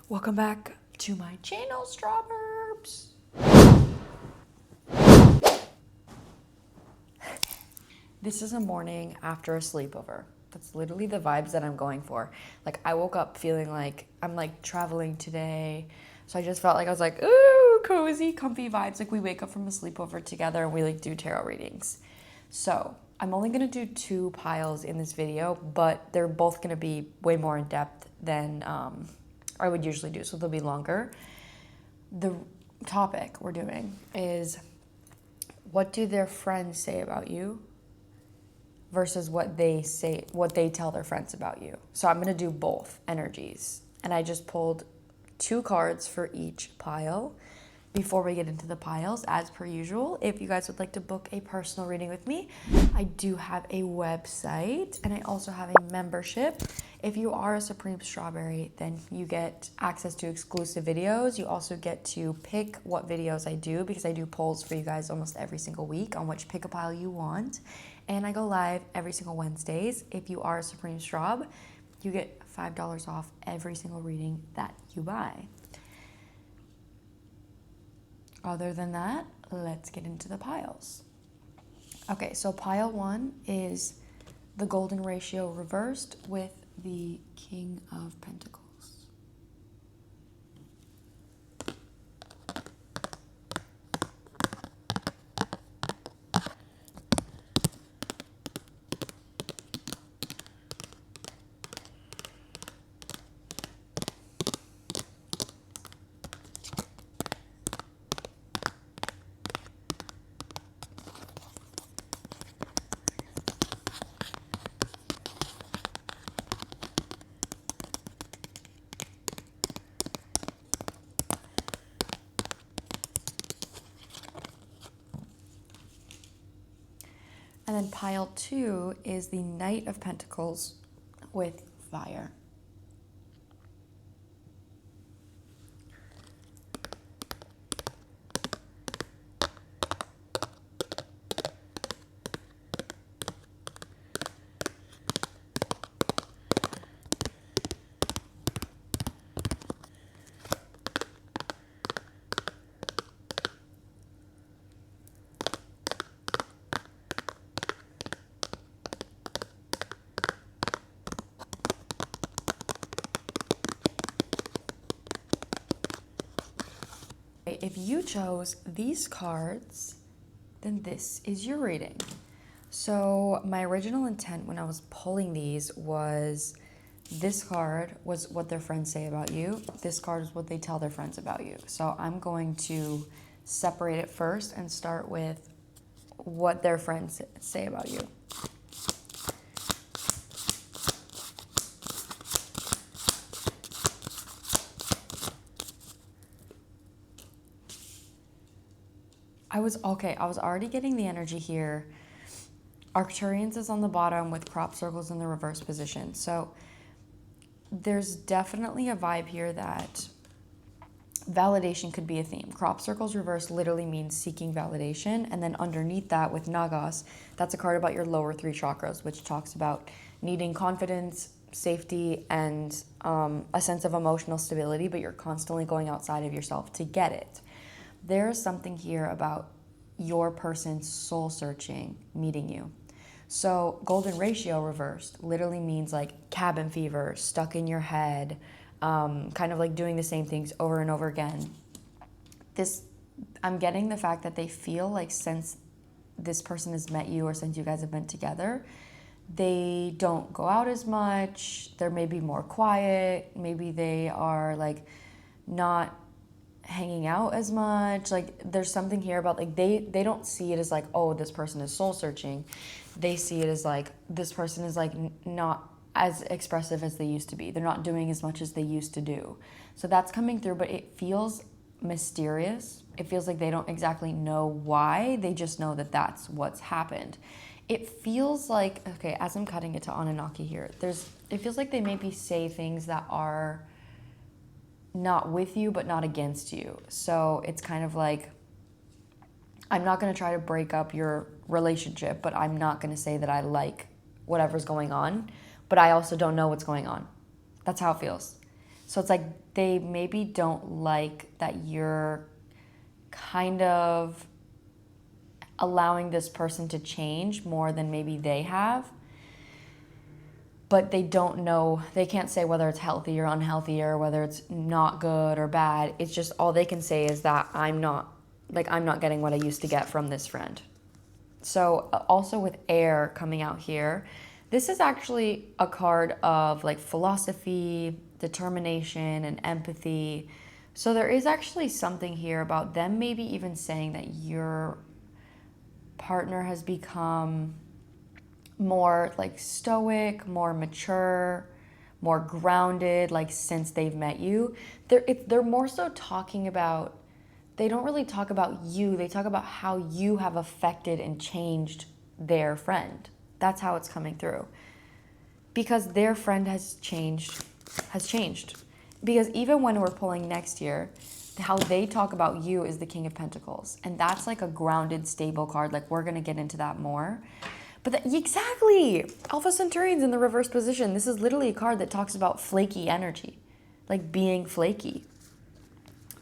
Welcome back to my channel, Strawburbs. This is a morning after a sleepover. That's literally the vibes that I'm going for. Like, I woke up feeling like I'm like traveling today. So I just felt like I was like, ooh, cozy, comfy vibes. Like, we wake up from a sleepover together and we like do tarot readings. So I'm only gonna do 2 piles in this video, but they're both gonna be way more in depth than I would usually do, so they'll be longer. The topic we're doing is, what do their friends say about you versus what they tell their friends about you. So I'm gonna do both energies. And I just pulled 2 cards for each pile. Before we get into the piles, as per usual, if you guys would like to book a personal reading with me, I do have a website and I also have a membership. If you are a Supreme Strawberry, then you get access to exclusive videos. You also get to pick what videos I do, because I do polls for you guys almost every single week on which pick a pile you want. And I go live every single Wednesdays. If you are a Supreme Straub, you get $5 off every single reading that you buy. Other than that, let's get into the piles. Okay, so pile 1 is the Golden Ratio reversed with the King of Pentacles. And then pile 2 is the Knight of Pentacles with Fire. If you chose these cards, then this is your reading. So my original intent when I was pulling these was, this card was what their friends say about you. This card is what they tell their friends about you. So I'm going to separate it first and start with what their friends say about you. I was already getting the energy here. Arcturians is on the bottom with crop circles in the reverse position. So there's definitely a vibe here that validation could be a theme. Crop circles reverse literally means seeking validation. And then underneath that with Nagas, that's a card about your lower 3 chakras, which talks about needing confidence, safety, and a sense of emotional stability, but you're constantly going outside of yourself to get it. There's something here about your person soul searching, meeting you. So Golden Ratio reversed literally means like cabin fever, stuck in your head, kind of like doing the same things over and over again. I'm getting the fact that they feel like since this person has met you or since you guys have been together, they don't go out as much. They're maybe more quiet. Maybe they are like not hanging out as much. Like there's something here about like they don't see it as like, oh, this person is soul searching. They see it as like this person is like not as expressive as they used to be. They're not doing as much as they used to do. So that's coming through, but it feels mysterious. It feels like they don't exactly know why. They just know that that's what's happened. It feels like, okay, as I'm cutting it to Anunnaki here, it feels like they maybe say things that are not with you, but not against you. So it's kind of like, I'm not going to try to break up your relationship, but I'm not going to say that I like whatever's going on, but I also don't know what's going on. That's how it feels. So it's like they maybe don't like that you're kind of allowing this person to change more than maybe they have. But they don't know, they can't say whether it's healthy or unhealthy or whether it's not good or bad. It's just all they can say is that I'm not getting what I used to get from this friend. So also with air coming out here, this is actually a card of like philosophy, determination, and empathy. So there is actually something here about them maybe even saying that your partner has become more like stoic, more mature, more grounded, like since they've met you. They're more so talking about, they don't really talk about you, they talk about how you have affected and changed their friend. That's how it's coming through. Because their friend has changed. Because even when we're pulling next year, how they talk about you is the King of Pentacles. And that's like a grounded, stable card. Like we're going to get into that more. But exactly, Alpha Centaurians in the reverse position. This is literally a card that talks about flaky energy, like being flaky.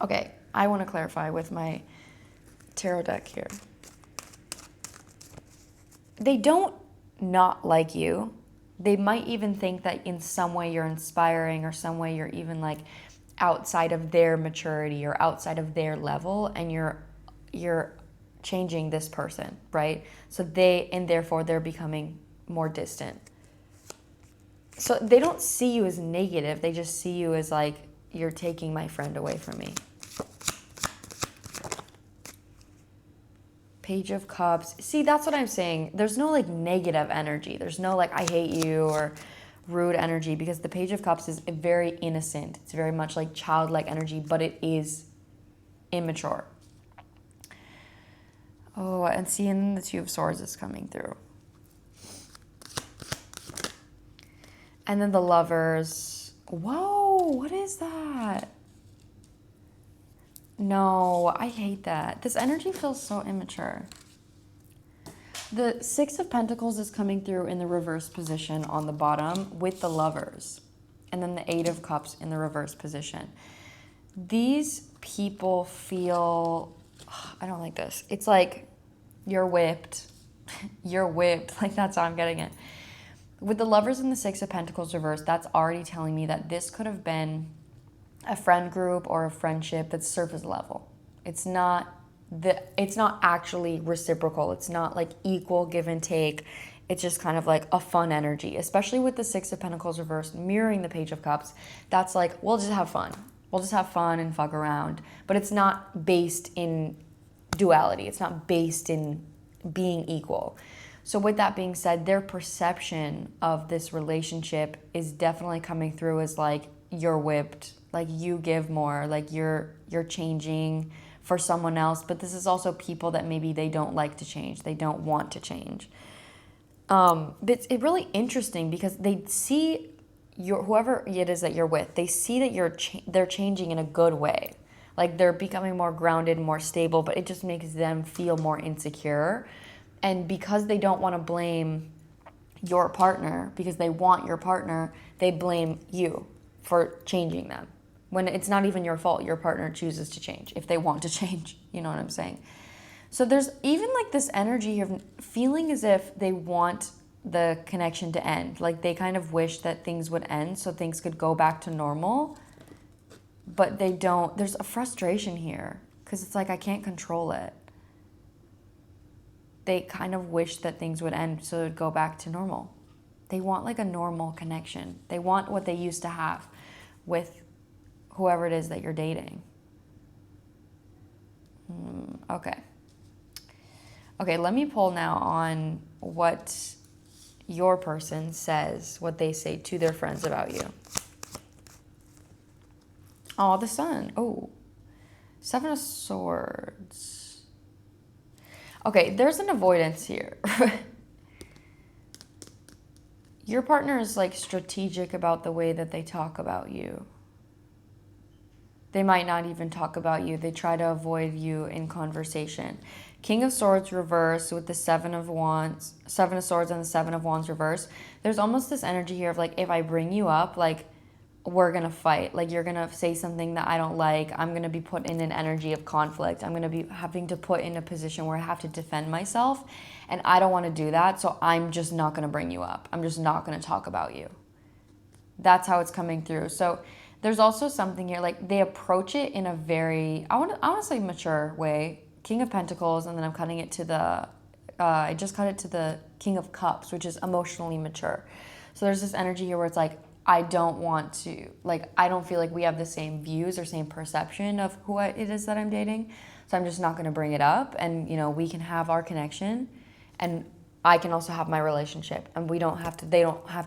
Okay, I want to clarify with my tarot deck here. They don't not like you. They might even think that in some way you're inspiring or some way you're even like outside of their maturity or outside of their level, and you're changing this person, right? So therefore they're becoming more distant. So they don't see you as negative. They just see you as like, you're taking my friend away from me. Page of Cups. See, that's what I'm saying. There's no like negative energy. There's no like, I hate you or rude energy, because the Page of Cups is very innocent. It's very much like childlike energy, but it is immature. Oh, and seeing the Two of Swords is coming through. And then the Lovers. Whoa, what is that? No, I hate that. This energy feels so immature. The Six of Pentacles is coming through in the reverse position on the bottom with the Lovers. And then the Eight of Cups in the reverse position. These people feel... I don't like this. It's like you're whipped. You're whipped. Like that's how I'm getting it. With the Lovers and the Six of Pentacles reversed, that's already telling me that this could have been a friend group or a friendship that's surface level. It's not actually reciprocal. It's not like equal give and take. It's just kind of like a fun energy, especially with the Six of Pentacles reversed mirroring the Page of Cups. That's like, we'll just have fun. We'll just have fun and fuck around. But it's not based in duality. It's not based in being equal. So with that being said, their perception of this relationship is definitely coming through as like, you're whipped, like you give more, like you're changing for someone else. But this is also people that maybe they don't like to change. They don't want to change. But it's really interesting because they see whoever it is that you're with, they see that they're changing in a good way. Like they're becoming more grounded, more stable, but it just makes them feel more insecure. And because they don't want to blame your partner, because they want your partner, they blame you for changing them. When it's not even your fault, your partner chooses to change if they want to change. You know what I'm saying? So there's even like this energy of feeling as if they want the connection to end. Like they kind of wish that things would end so things could go back to normal. But they don't. There's a frustration here because it's like, I can't control it. They kind of wish that things would end so it would go back to normal. They want like a normal connection. They want what they used to have with whoever it is that you're dating. Okay. Okay, let me pull now on what your person says, what they say to their friends about you. Oh, the Sun. Oh, Seven of Swords. Okay, there's an avoidance here. Your partner is like strategic about the way that they talk about you. They might not even talk about you. They try to avoid you in conversation. King of Swords reverse with the Seven of Wands, Seven of Swords and the Seven of Wands reverse. There's almost this energy here of like, if I bring you up, like we're gonna fight. Like, you're gonna say something that I don't like. I'm gonna be put in an energy of conflict. I'm gonna be having to put in a position where I have to defend myself. And I don't wanna do that. So I'm just not gonna bring you up. I'm just not gonna talk about you. That's how it's coming through. So there's also something here, like they approach it in a very, I want to say mature way. King of Pentacles, and then I'm cutting it to the, I just cut it to the King of Cups, which is emotionally mature. So there's this energy here where it's like, I don't want to, like, I don't feel like we have the same views or same perception of who it is that I'm dating. So I'm just not going to bring it up. And, you know, we can have our connection and I can also have my relationship, and they don't have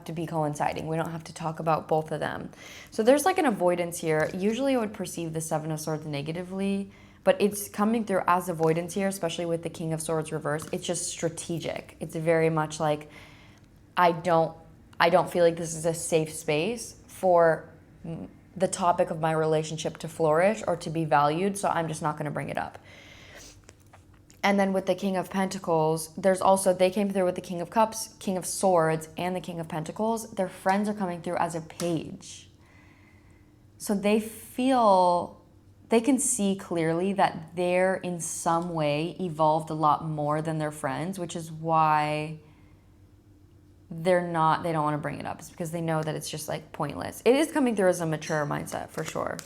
to be coinciding. We don't have to talk about both of them. So there's like an avoidance here. Usually I would perceive the Seven of Swords negatively, but it's coming through as avoidance here, especially with the King of Swords reverse. It's just strategic. It's very much like, I don't feel like this is a safe space for the topic of my relationship to flourish or to be valued, so I'm just not going to bring it up. And then with the King of Pentacles, there's also, they came through with the King of Cups, King of Swords, and the King of Pentacles. Their friends are coming through as a page. So they can see clearly that they're in some way evolved a lot more than their friends, which is why they don't want to bring it up. It's because they know that it's just like pointless. It is coming through as a mature mindset for sure.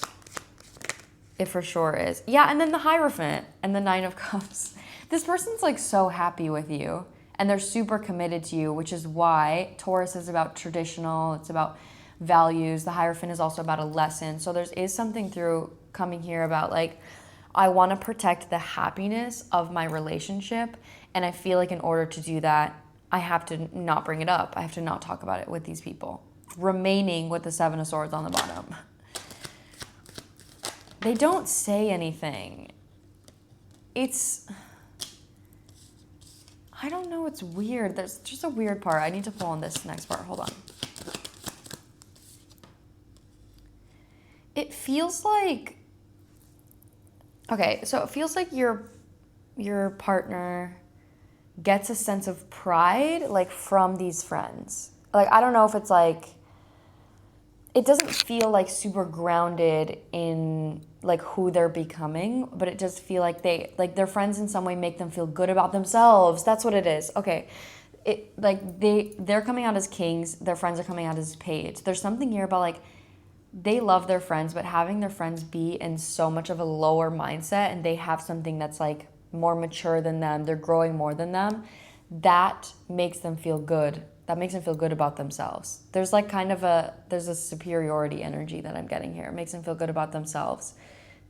It for sure is. Yeah, and then the Hierophant and the Nine of Cups. This person's like so happy with you and they're super committed to you, which is why Taurus is about traditional, it's about values. The Hierophant is also about a lesson. So there is something through coming here about like, I want to protect the happiness of my relationship. And I feel like in order to do that, I have to not bring it up. I have to not talk about it with these people. Remaining with the Seven of Swords on the bottom. They don't say anything. I don't know, it's weird. There's just a weird part. I need to pull on this next part. Hold on. It feels like, okay, so it feels like your partner gets a sense of pride, like, from these friends. Like, I don't know if it's like, it doesn't feel like super grounded in like who they're becoming, but it does feel like their friends in some way make them feel good about themselves. That's what it is. Okay. They're coming out as kings, their friends are coming out as page. There's something here about like, they love their friends, but having their friends be in so much of a lower mindset and they have something that's like more mature than them, they're growing more than them, that makes them feel good. That makes them feel good about themselves. There's like there's a superiority energy that I'm getting here. It makes them feel good about themselves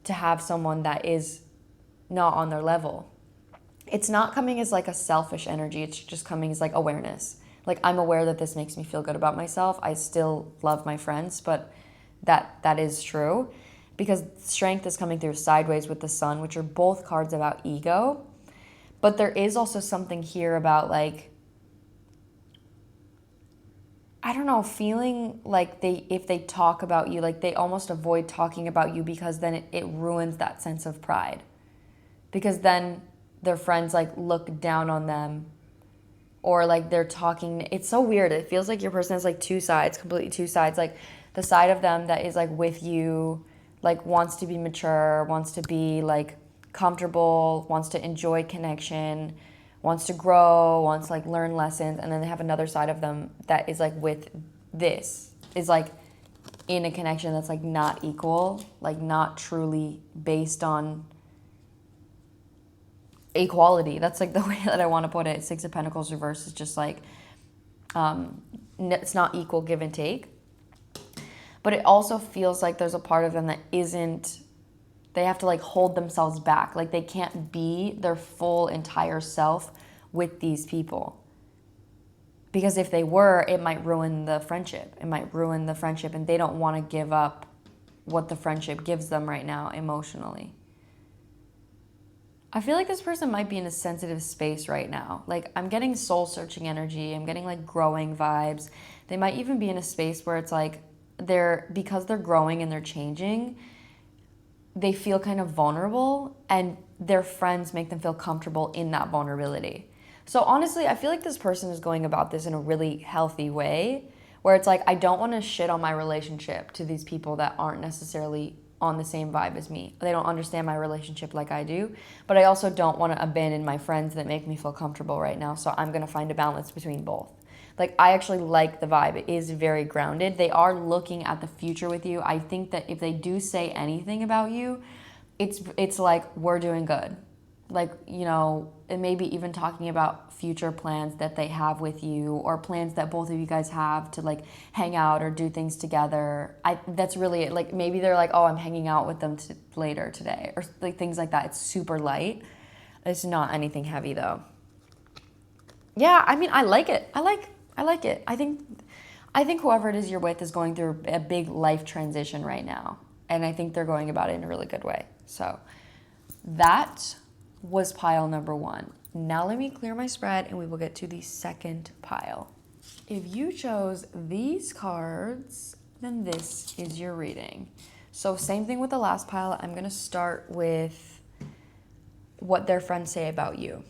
to have someone that is not on their level. It's not coming as like a selfish energy. It's just coming as like awareness. Like, I'm aware that this makes me feel good about myself. I still love my friends, but that is true, because strength is coming through sideways with the Sun, which are both cards about ego. But there is also something here about like, I don't know, feeling like if they talk about you, like they almost avoid talking about you because then it ruins that sense of pride. Because then their friends like look down on them, or like they're talking. It's so weird. It feels like your person has like two sides, completely two sides. Like the side of them that is like with you, like wants to be mature, wants to be like comfortable, wants to enjoy connection, wants to grow, wants to like learn lessons. And then they have another side of them that is like with this, is like in a connection that's like not equal, like not truly based on equality. That's like the way that I want to put it. Six of Pentacles reverse is just like, it's not equal give and take. But it also feels like there's a part of them that isn't, they have to like hold themselves back. Like they can't be their full entire self with these people. Because if they were, it might ruin the friendship. It might ruin the friendship, and they don't want to give up what the friendship gives them right now emotionally. I feel like this person might be in a sensitive space right now. Like, I'm getting soul-searching energy. I'm getting like growing vibes. They might even be in a space where it's like because they're growing and they're changing, they feel kind of vulnerable, and their friends make them feel comfortable in that vulnerability. So honestly, I feel like this person is going about this in a really healthy way, where it's like I don't want to shit on my relationship to these people that aren't necessarily on the same vibe as me. They don't understand my relationship like I do, but I also don't want to abandon my friends that make me feel comfortable right now, so I'm going to find a balance between both. Like, I actually like the vibe. It is very grounded. They are looking at the future with you. I think that if they do say anything about you, it's like, we're doing good. Like, you know, and maybe even talking about future plans that they have with you, or plans that both of you guys have to like hang out or do things together. That's really it. Like, maybe they're like, oh, I'm hanging out with them later today, or like things like that. It's super light. It's not anything heavy though. Yeah, I mean, I like it. I like it. I think whoever it is you're with is going through a big life transition right now, and I think they're going about it in a really good way. So that was pile number 1. Now let me clear my spread and we will get to the second pile. If you chose these cards, then this is your reading. So same thing with the last pile. I'm going to start with what their friends say about you.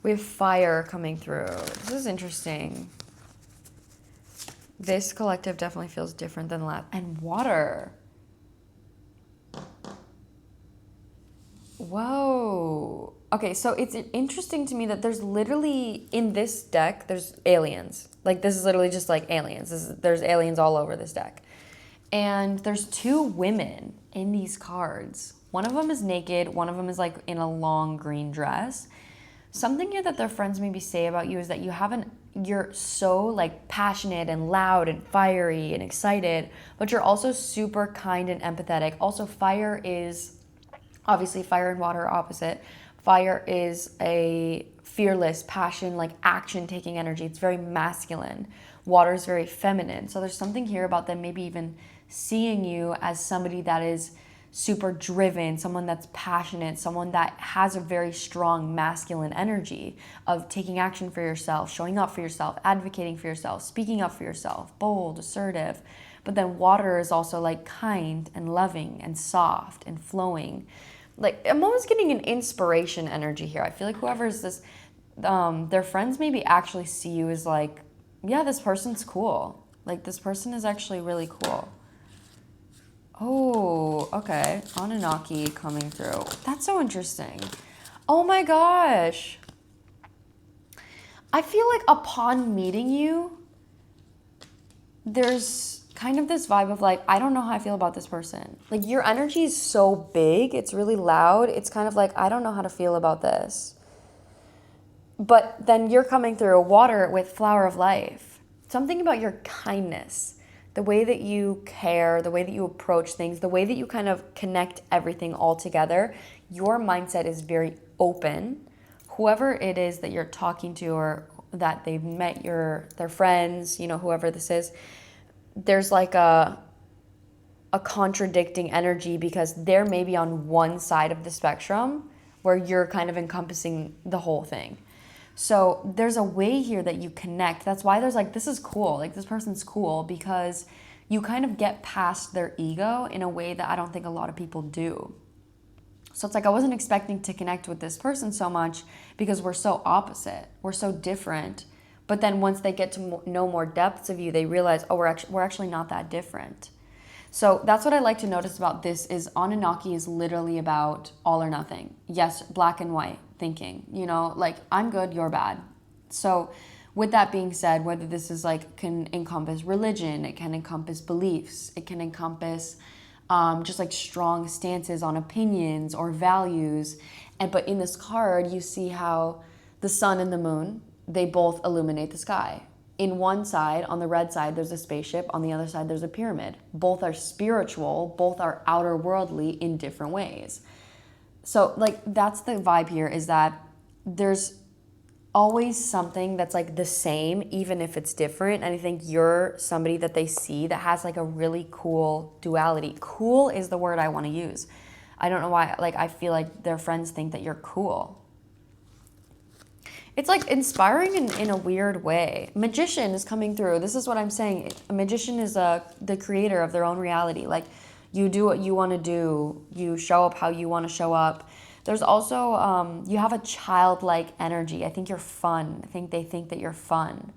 We have fire coming through. This is interesting. This collective definitely feels different than last. And water. Whoa. Okay, so it's interesting to me that there's literally, in this deck, there's aliens. Like, this is literally just like aliens. There's aliens all over this deck. And there's 2 women in these cards. One of them is naked. One of them is like in a long green dress. Something here that their friends maybe say about you is that you're so like passionate and loud and fiery and excited, but you're also super kind and empathetic. Also, fire is, obviously fire and water are opposite. Fire is a fearless passion, like action-taking energy. It's very masculine. Water is very feminine. So there's something here about them maybe even seeing you as somebody that is super driven, someone that's passionate, someone that has a very strong masculine energy of taking action for yourself, showing up for yourself, advocating for yourself, speaking up for yourself, bold, assertive. But then water is also like kind and loving and soft and flowing. Like, I'm almost getting an inspiration energy here. I feel like whoever's this, their friends maybe actually see you as like, yeah, this person's cool. Like, this person is actually really cool. Oh, okay. Anunnaki coming through. That's so interesting. Oh my gosh. I feel like upon meeting you, there's kind of this vibe of like, I don't know how I feel about this person. Like, your energy is so big. It's really loud. It's kind of like, I don't know how to feel about this. But then you're coming through water with flower of life. Something about your kindness, the way that you care, the way that you approach things, the way that you kind of connect everything all together. Your mindset is very open. Whoever it is that you're talking to, or that they've met their friends, you know, whoever this is, there's like a contradicting energy, because they're maybe on one side of the spectrum where you're kind of encompassing the whole thing. So there's a way here that you connect. That's why there's like, this is cool. Like, this person's cool, because you kind of get past their ego in a way that I don't think a lot of people do. So it's like, I wasn't expecting to connect with this person so much because we're so opposite. We're so different. But then once they get to know more depths of you, they realize, oh, we're actually not that different. So that's what I like to notice about this, is Anunnaki is literally about all or nothing. Yes, black and white thinking, you know, like, I'm good, you're bad. So with that being said, whether this is like, can encompass religion, it can encompass beliefs, it can encompass just like strong stances on opinions or values. But in this card, you see how the sun and the moon, they both illuminate the sky. In one side, on the red side, there's a spaceship. On the other side, there's a pyramid. Both are spiritual. Both are outer worldly in different ways. So, like, that's the vibe here, is that there's always something that's like the same, even if it's different. And I think you're somebody that they see that has like a really cool duality. Cool is the word I want to use. I don't know why. Like, I feel like their friends think that you're cool. It's like inspiring in a weird way. Magician is coming through. This is what I'm saying. A magician is the creator of their own reality. Like, you do what you want to do. You show up how you want to show up. There's also, you have a childlike energy. I think you're fun. I think they think that you're fun.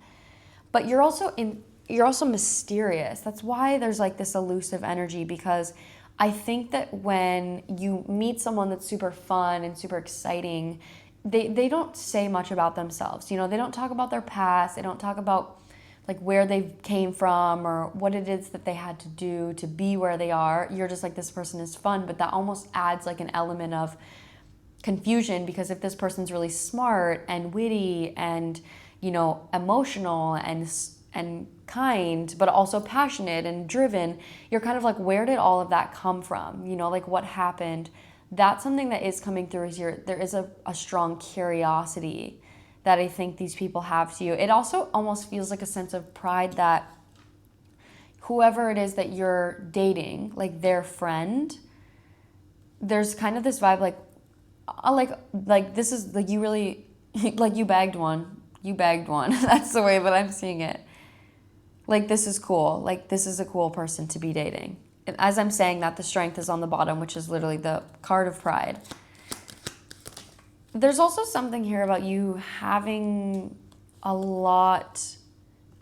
but you're also mysterious. That's why there's like this elusive energy, because I think that when you meet someone that's super fun and super exciting, they don't say much about themselves. You know, they don't talk about their past. They don't talk about like where they came from or what it is that they had to do to be where they are. You're just like, this person is fun, but that almost adds like an element of confusion, because if this person's really smart and witty and, you know, emotional and kind, but also passionate and driven, you're kind of like, where did all of that come from? You know, like what happened? That's something that is coming through, is there is a strong curiosity that I think these people have to you. It also almost feels like a sense of pride that whoever it is that you're dating, like their friend, there's kind of this vibe like this is like, you really like you bagged one. That's the way that I'm seeing it. Like, this is cool. Like, this is a cool person to be dating. And as I'm saying that, the Strength is on the bottom, which is literally the card of pride. There's also something here about you having a lot.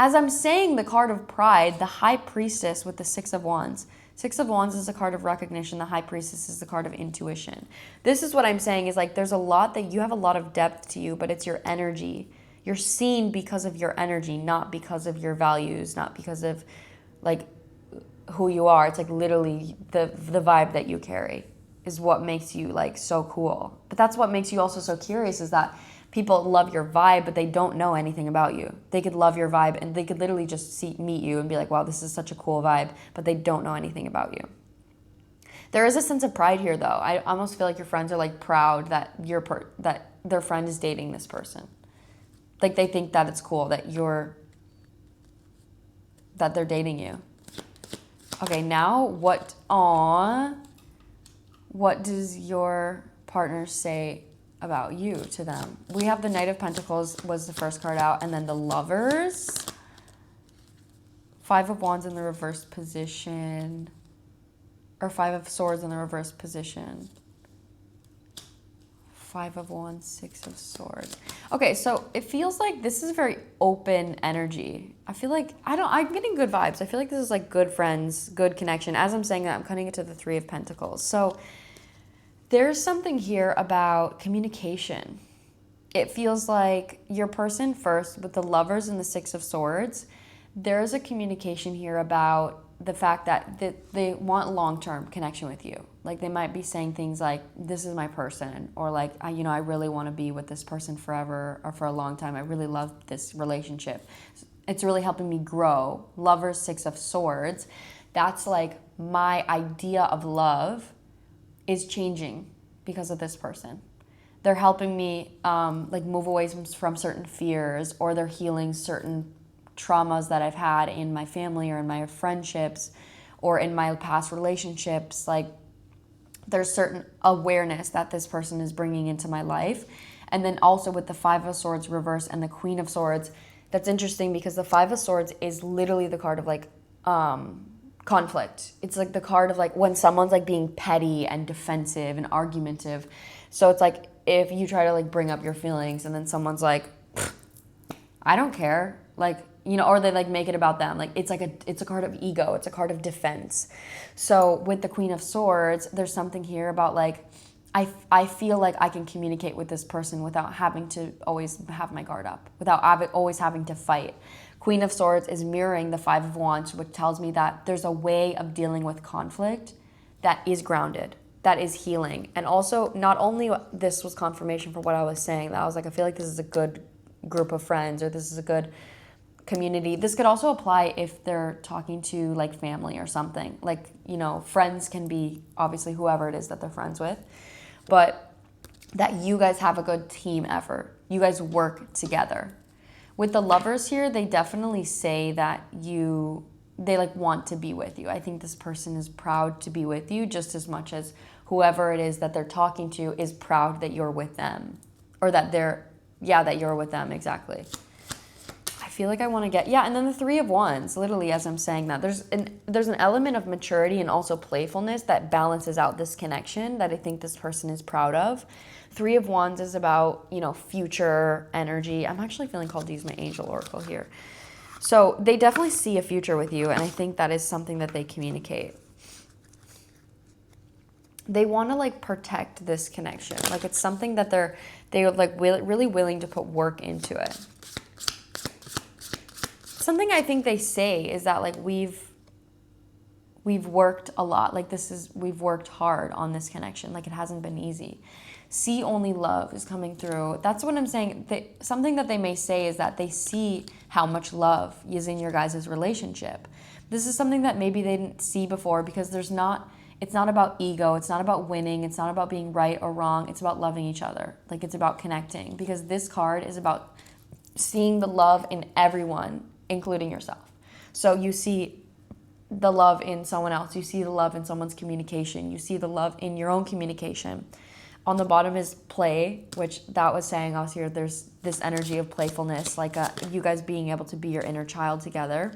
As I'm saying the card of pride, the High Priestess with the Six of Wands. Six of Wands is a card of recognition. The High Priestess is the card of intuition. This is what I'm saying, is like, there's a lot that you have a lot of depth to you, but it's your energy. You're seen because of your energy, not because of your values, not because of like who you are. It's like literally the vibe that you carry is what makes you like so cool. But that's what makes you also so curious, is that people love your vibe, but they don't know anything about you. They could love your vibe and they could literally just meet you and be like, wow, this is such a cool vibe, but they don't know anything about you. There is a sense of pride here, though. I almost feel like your friends are like proud that that their friend is dating this person. Like, they think that it's cool that they're dating you. Okay, now what does your partner say about you to them? We have the Knight of Pentacles was the first card out, and then the Lovers. Five of Wands in the reverse position. Or Five of Swords in the reverse position. Five of Wands, Six of Swords. Okay, so it feels like this is very open energy. I feel like, I'm getting good vibes. I feel like this is like good friends, good connection. As I'm saying that, I'm cutting it to the Three of Pentacles. So there's something here about communication. It feels like your person first with the Lovers and the Six of Swords, there's a communication here about the fact that they want long-term connection with you. Like, they might be saying things like, this is my person, or like, I really want to be with this person forever or for a long time. I really love this relationship. It's really helping me grow. Lovers, Six of Swords. That's like, my idea of love is changing because of this person. They're helping me like move away from certain fears, or they're healing certain traumas that I've had in my family or in my friendships or in my past relationships. Like, there's certain awareness that this person is bringing into my life. And then also with the Five of Swords reverse and the Queen of Swords, that's interesting because the Five of Swords is literally the card of like conflict. It's like the card of like when someone's like being petty and defensive and argumentative. So it's like if you try to like bring up your feelings and then someone's like, I don't care, like, or they like make it about them. Like, it's a card of ego. It's a card of defense. So with the Queen of Swords, there's something here about like, I feel like I can communicate with this person without having to always have my guard up, without always having to fight. Queen of Swords is mirroring the Five of Wands, which tells me that there's a way of dealing with conflict that is grounded, that is healing. And also, not only this was confirmation for what I was saying, that I was like, I feel like this is a good group of friends, or this is a good community. This could also apply if they're talking to like family or something. Like, friends can be obviously whoever it is that they're friends with, but that you guys have a good team effort. You guys work together. With the Lovers here, they definitely say that they like want to be with you. I think this person is proud to be with you just as much as whoever it is that they're talking to is proud that you're with them, or that that you're with them. Exactly. I feel like I want to get, and then the Three of Wands, literally as I'm saying that, there's an element of maturity and also playfulness that balances out this connection that I think this person is proud of. Three of Wands is about, future energy. I'm actually feeling called to use my angel oracle here. So they definitely see a future with you, and I think that is something that they communicate. They want to like protect this connection. Like it's something that they're like really willing to put work into it. Something I think they say is that like we've worked a lot. Like we've worked hard on this connection. Like it hasn't been easy. See only love is coming through. That's what I'm saying. Something that they may say is that they see how much love is in your guys' relationship. This is something that maybe they didn't see before because it's not about ego. It's not about winning. It's not about being right or wrong. It's about loving each other. Like it's about connecting, because this card is about seeing the love in everyone, including yourself. So you see the love in someone else. You see the love in someone's communication. You see the love in your own communication. On the bottom is play, which that was saying I was here. There's this energy of playfulness, like you guys being able to be your inner child together.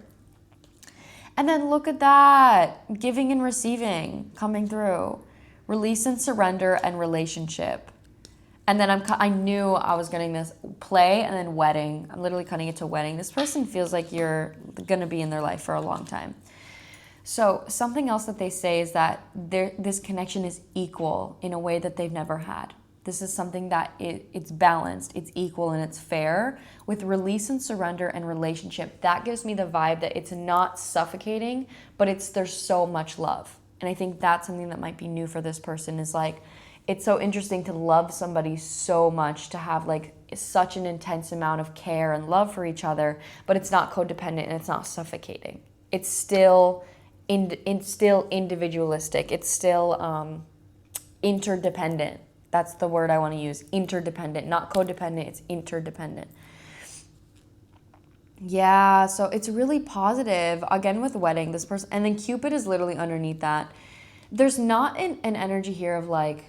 And then look at that, giving and receiving coming through. Release and surrender and relationship. And then I knew I was getting this play and then wedding. I'm literally cutting it to wedding. This person feels like you're going to be in their life for a long time. So something else that they say is that this connection is equal in a way that they've never had. This is something that it's balanced, it's equal, and it's fair. With release and surrender and relationship, that gives me the vibe that it's not suffocating, but there's so much love. And I think that's something that might be new for this person, is like, it's so interesting to love somebody so much, to have like such an intense amount of care and love for each other, but it's not codependent and it's not suffocating. It's still individualistic. It's still interdependent. That's the word I want to use. Interdependent, not codependent. It's interdependent. Yeah, so it's really positive. Again, with wedding, this person, and then Cupid is literally underneath that. There's not an energy here of like,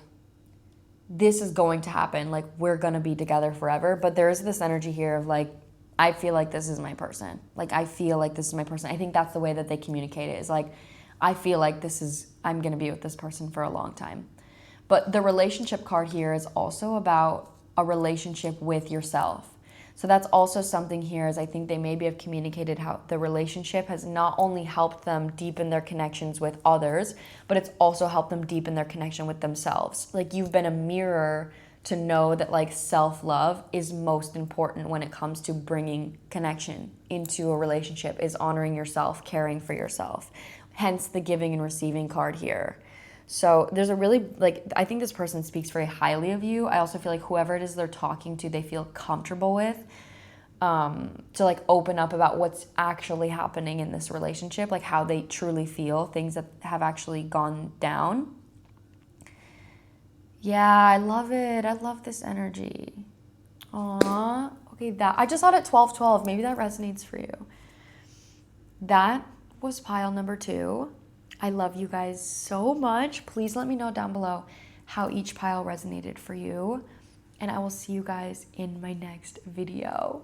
this is going to happen, like we're going to be together forever. But there is this energy here of like, I feel like this is my person. Like, I feel like this is my person. I think that's the way that they communicate it, is like, I feel like I'm going to be with this person for a long time. But the relationship card here is also about a relationship with yourself. So that's also something here, is I think they maybe have communicated how the relationship has not only helped them deepen their connections with others, but it's also helped them deepen their connection with themselves. Like, you've been a mirror to know that like self-love is most important when it comes to bringing connection into a relationship, is honoring yourself, caring for yourself. Hence the giving and receiving card here. So there's a really, like, I think this person speaks very highly of you. I also feel like whoever it is they're talking to, they feel comfortable with, to like open up about what's actually happening in this relationship, like how they truly feel, things that have actually gone down. Yeah, I love it. I love this energy. Aww. Okay, I just thought at 12-12. Maybe that resonates for you. That was pile number 2. I love you guys so much. Please let me know down below how each pile resonated for you. And I will see you guys in my next video.